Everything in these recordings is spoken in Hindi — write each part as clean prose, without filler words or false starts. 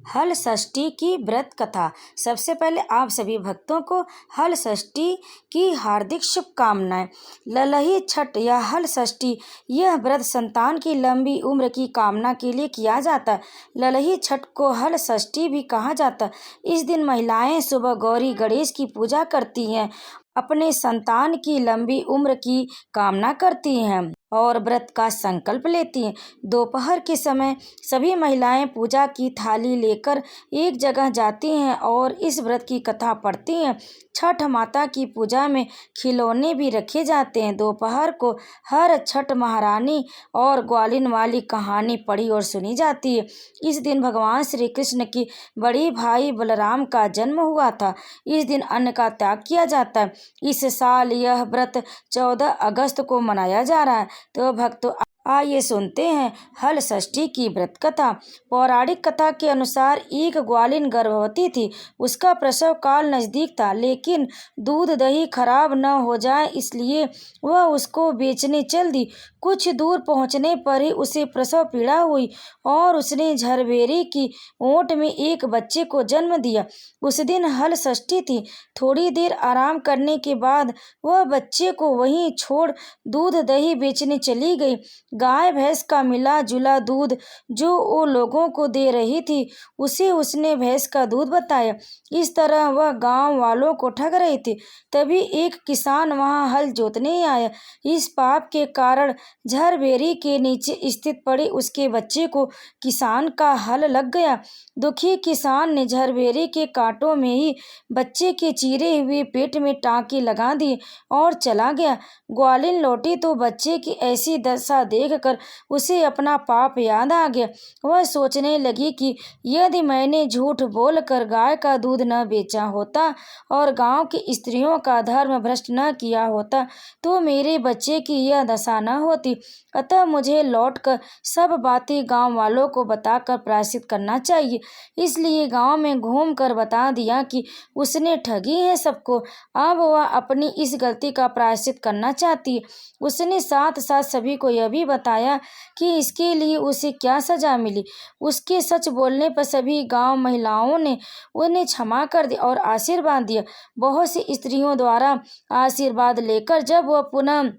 हल षष्ठी की व्रत कथा। सबसे पहले आप सभी भक्तों को हल षष्ठी की हार्दिक शुभकामनाएं। ललही छठ या हल षष्ठी यह व्रत संतान की लंबी उम्र की कामना के लिए किया जाता है। ललही छठ को हल षष्ठी भी कहा जाता है। इस दिन महिलाएं सुबह गौरी गणेश की पूजा करती हैं, अपने संतान की लंबी उम्र की कामना करती हैं और व्रत का संकल्प लेती हैं। दोपहर के समय सभी महिलाएं पूजा की थाली लेकर एक जगह जाती हैं और इस व्रत की कथा पढ़ती हैं। छठ माता की पूजा में खिलौने भी रखे जाते हैं। दोपहर को हर छठ महारानी और ग्वालिन वाली कहानी पढ़ी और सुनी जाती है। इस दिन भगवान श्री कृष्ण की बड़ी भाई बलराम का जन्म हुआ था। इस दिन अन्न का त्याग किया जाता है। इस साल यह व्रत 14 अगस्त को मनाया जा रहा है। तो भक्तों, आइए सुनते हैं हल षष्ठी की व्रत कथा। पौराणिक कथा के अनुसार एक ग्वालिन गर्भवती थी। उसका प्रसव काल नजदीक था, लेकिन दूध दही खराब न हो जाए इसलिए वह उसको बेचने चल दी। कुछ दूर पहुंचने पर ही उसे प्रसव पीड़ा हुई और उसने झरबेरी की ओट में एक बच्चे को जन्म दिया। उस दिन हल षष्ठी थी। थोड़ी देर आराम करने के बाद वह बच्चे को वहीं छोड़ दूध दही बेचने चली गई। गाय भैंस का मिला जुला दूध जो वो लोगों को दे रही थी, उसे उसने भैंस का दूध बताया। इस तरह वह गांव वालों को ठग रही थी। तभी एक किसान वहां हल जोतने आया। इस पाप के कारण झरबेरी के नीचे स्थित पड़े उसके बच्चे को किसान का हल लग गया। दुखी किसान ने झरबेरी के कांटों में ही बच्चे के चीरे हुए पेट में टांके लगा दिए और चला गया। ग्वालिन लौटी तो बच्चे की ऐसी दशा देखकर उसे अपना पाप याद आ गया। वह सोचने लगी कि यदि मैंने झूठ बोलकर गाय का दूध न बेचा होता और गांव की स्त्रियों का धर्म भ्रष्ट न किया होता तो मेरे बच्चे की यह दशा न होती। अतः मुझे लौटकर सब बातें गांव वालों को बताकर प्रायश्चित करना चाहिए। इसलिए गांव में घूमकर बता दिया कि उसने ठगी है सबको। अब वह अपनी इस गलती का प्रायश्चित करना चाहती है। उसने साथ साथ सभी को यह भी बताया कि इसके लिए उसे क्या सजा मिली। उसके सच बोलने पर सभी गांव महिलाओं ने उन्हें क्षमा कर दिया और आशीर्वाद दिया। बहुत सी स्त्रियों द्वारा आशीर्वाद लेकर जब वह पुनः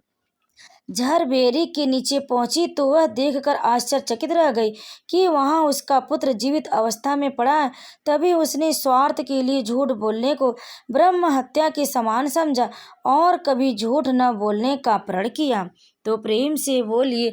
झरबेरी के नीचे पहुंची तो वह देखकर आश्चर्यचकित रह गई कि वहां उसका पुत्र जीवित अवस्था में पड़ा है। तभी उसने स्वार्थ के लिए झूठ बोलने को ब्रह्म हत्या के समान समझा और कभी झूठ न बोलने का प्रण किया। तो प्रेम से बोलिए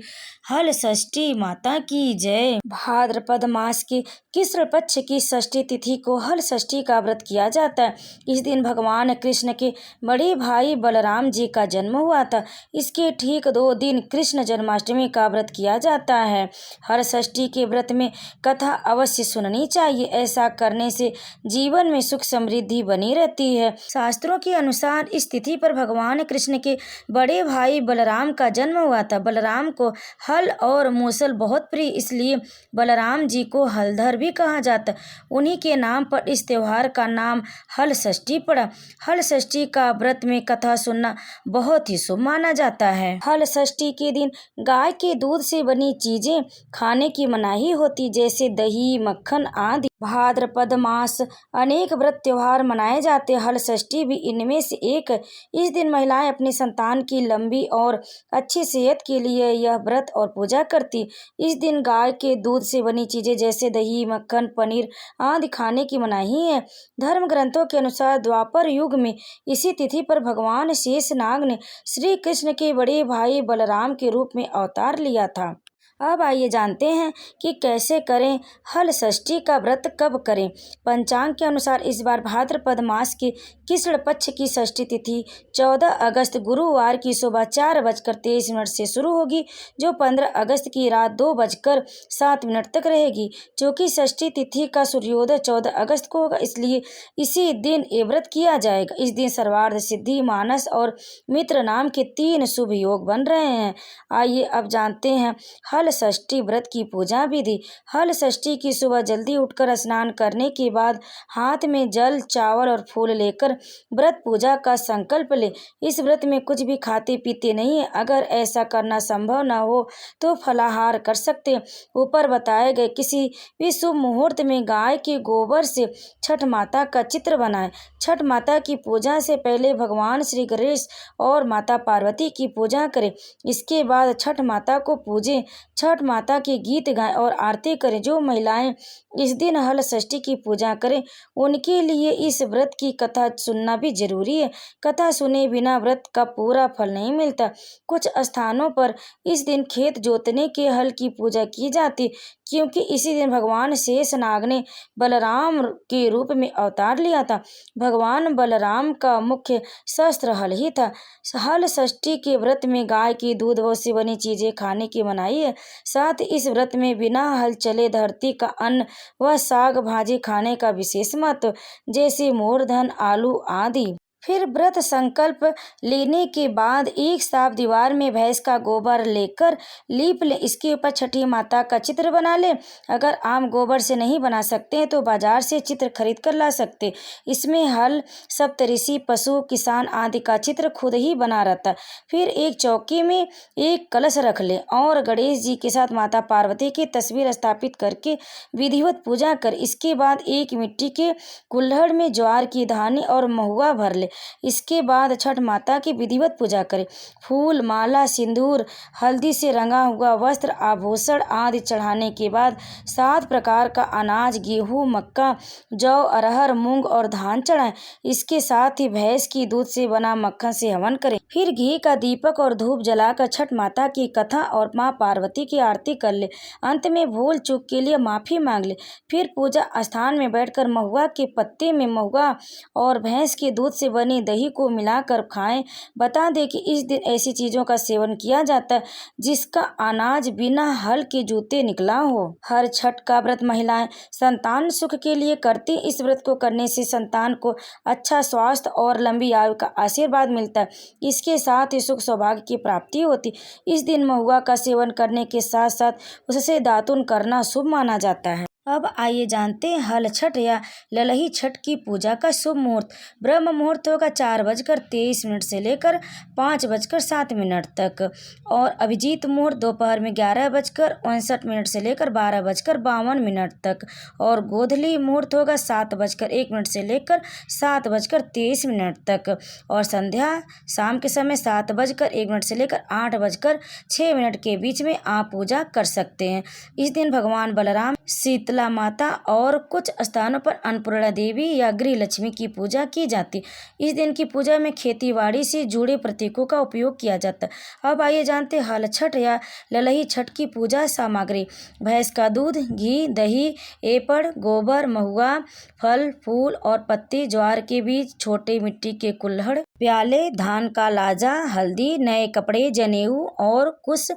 हल षष्ठी माता की जय। भाद्रपद मास के कृष्ण पक्ष की षष्ठी तिथि को हल षष्ठी का व्रत किया जाता है। इस दिन भगवान कृष्ण के बड़े भाई बलराम जी का जन्म हुआ था। इसके ठीक 2 दिन कृष्ण जन्माष्टमी का व्रत किया जाता है। हर षष्ठी के व्रत में कथा अवश्य सुननी चाहिए। ऐसा करने से जीवन में सुख समृद्धि बनी रहती है। शास्त्रों के अनुसार इस तिथि पर भगवान कृष्ण के बड़े भाई बलराम का जन्म हुआ था। बलराम को हल और मूसल बहुत प्रिय, इसलिए बलराम जी को हलधर भी कहा जाता। उन्हीं के नाम पर इस त्योहार का नाम हल षष्ठी पड़ा। हल षष्ठी का व्रत में कथा सुनना बहुत ही शुभ माना जाता है। हल षष्ठी के दिन गाय के दूध से बनी चीजें खाने की मनाही होती, जैसे दही मक्खन आदि। भाद्रपद मास अनेक व्रत त्योहार मनाए जाते हैं, हल षष्ठी भी इनमें से एक है। इस दिन महिलाएं अपने संतान की लंबी और अच्छी सेहत के लिए यह व्रत और पूजा करती। इस दिन गाय के दूध से बनी चीजें जैसे दही मक्खन पनीर आदि खाने की मनाही है। धर्म ग्रंथों के अनुसार द्वापर युग में इसी तिथि पर भगवान शेषनाग ने श्री कृष्ण के बड़े भाई बलराम के रूप में अवतार लिया था। अब आइए जानते हैं कि कैसे करें हल षष्ठी का व्रत, कब करें। पंचांग के अनुसार इस बार भाद्रपद मास के कृष्ण पक्ष की षष्ठी तिथि 14 अगस्त गुरुवार की सुबह 4:23 से शुरू होगी, जो 15 अगस्त की रात 2:07 तक रहेगी। चूँकि षष्ठी तिथि का सूर्योदय 14 अगस्त को होगा, इसलिए इसी दिन ये व्रत किया जाएगा। इस दिन सर्वार्थ सिद्धि, मानस और मित्र नाम के 3 शुभ योग बन रहे हैं। आइए अब जानते हैं हल हल षष्ठी व्रत की पूजा विधि। हल षष्ठी की सुबह जल्दी उठकर स्नान करने के बाद हाथ में जल, चावल और फूल लेकर व्रत पूजा का संकल्प ले। इस व्रत में कुछ भी खाते पीते नहीं है। अगर ऐसा करना संभव न हो तो फलाहार कर सकते हैं। ऊपर बताए गए किसी भी शुभ मुहूर्त में गाय के गोबर से छठ माता का चित्र बनाएं। छठ माता की पूजा से पहले भगवान श्री गणेश और माता पार्वती की पूजा करें। इसके बाद छठ माता को पूजें, छठ माता के गीत गाएं और आरती करें। जो महिलाएं इस दिन हल षष्ठी की पूजा करें उनके लिए इस व्रत की कथा सुनना भी जरूरी है। कथा सुने बिना व्रत का पूरा फल नहीं मिलता। कुछ स्थानों पर इस दिन खेत जोतने के हल की पूजा की जाती, क्योंकि इसी दिन भगवान शेषनाग ने बलराम के रूप में अवतार लिया था। भगवान बलराम का मुख्य शस्त्र हल ही था। हल षष्ठी के व्रत में गाय के दूध व से बनी चीजें खाने की मनाही है। साथ ही इस व्रत में बिना हल चले धरती का अन्न व साग भाजी खाने का विशेष महत्व, जैसे मोर, धन, आलू आदि। फिर व्रत संकल्प लेने के बाद एक साफ दीवार में भैंस का गोबर लेकर लीप ले। इसके ऊपर छठी माता का चित्र बना ले। अगर आम गोबर से नहीं बना सकते हैं तो बाजार से चित्र खरीद कर ला सकते। इसमें हल, सप्तऋषि, पशु, किसान आदि का चित्र खुद ही बना रहता। फिर एक चौकी में एक कलश रख ले और गणेश जी के साथ माता पार्वती की तस्वीर स्थापित करके विधिवत पूजा कर। इसके बाद एक मिट्टी के कुल्हड़ में ज्वार की धानी और महुआ भर ले। इसके बाद छठ माता की विधिवत पूजा करें। फूल, माला, सिंदूर, हल्दी से रंगा हुआ वस्त्र, आभूषण आदि चढ़ाने के बाद 7 प्रकार का अनाज, गेहूं, मक्का, जौ, अरहर, मूंग और धान चढ़ाएं। इसके साथ ही भैंस की दूध से बना मक्खन से हवन करें। फिर घी का दीपक और धूप जलाकर छठ माता की कथा और माँ पार्वती की आरती कर ले। अंत में भूल चूक के लिए माफी मांग ले। फिर पूजा स्थान में बैठकर महुआ के पत्ते में महुआ और भैंस के दूध से बनी दही को मिलाकर खाएं। बता दें कि इस दिन ऐसी चीजों का सेवन किया जाता है जिसका अनाज बिना हल के जूते निकला हो। हर छठ का व्रत महिलाएं संतान सुख के लिए करती। इस व्रत को करने से संतान को अच्छा स्वास्थ्य और लंबी आयु का आशीर्वाद मिलता है। इसके साथ ही सुख सौभाग्य की प्राप्ति होती। इस दिन महुआ का सेवन करने के साथ साथ उससे दातुन करना शुभ माना जाता है। अब आइए जानते हैं हल छठ या ललही छठ की पूजा का शुभ मुहूर्त। ब्रह्म मुहूर्त होगा 4:23 से लेकर 5:07 तक और अभिजीत मुहूर्त दोपहर में 11:59 से लेकर 12:52 तक और गोधली मुहूर्त होगा 7:01 से लेकर 7:23 तक और संध्या शाम के समय 7:01 से लेकर 8:06 के बीच में आप पूजा कर सकते हैं। इस दिन भगवान बलराम, शीतला माता और कुछ स्थानों पर अन्नपूर्णा देवी या गृह लक्ष्मी की पूजा की जाती। इस दिन की पूजा में खेतीबाड़ी से जुड़े प्रतीकों का उपयोग किया जाता है। अब आइए जानते हैं हल छठ या ललही छठ की पूजा सामग्री। भैंस का दूध, घी, दही, एपड़, गोबर, महुआ, फल, फूल और पत्ती, ज्वार के बीज, छोटे मिट्टी के कुल्हड़, प्याले, धान का लाजा, हल्दी, नए कपड़े, जनेऊ और कुश,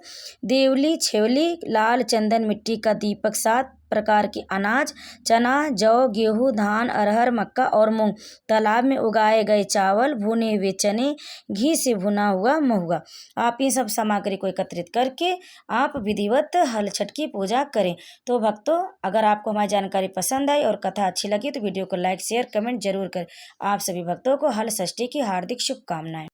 देवली, छेवली, लाल चंदन, मिट्टी का दीपक, 7 प्रकार के अनाज, चना, जौ, गेहूं, धान, अरहर, मक्का और मूंग, तालाब में उगाए गए चावल, भुने हुए चने, घी से भुना हुआ महुआ। आप ये सब सामग्री को एकत्रित करके आप विधिवत हल छठ की पूजा करें। तो भक्तों, अगर आपको हमारी जानकारी पसंद आई और कथा अच्छी लगी तो वीडियो को लाइक, शेयर, कमेंट जरूर करें। आप सभी भक्तों को हल षष्ठी की हार्दिक शुभकामनाएं।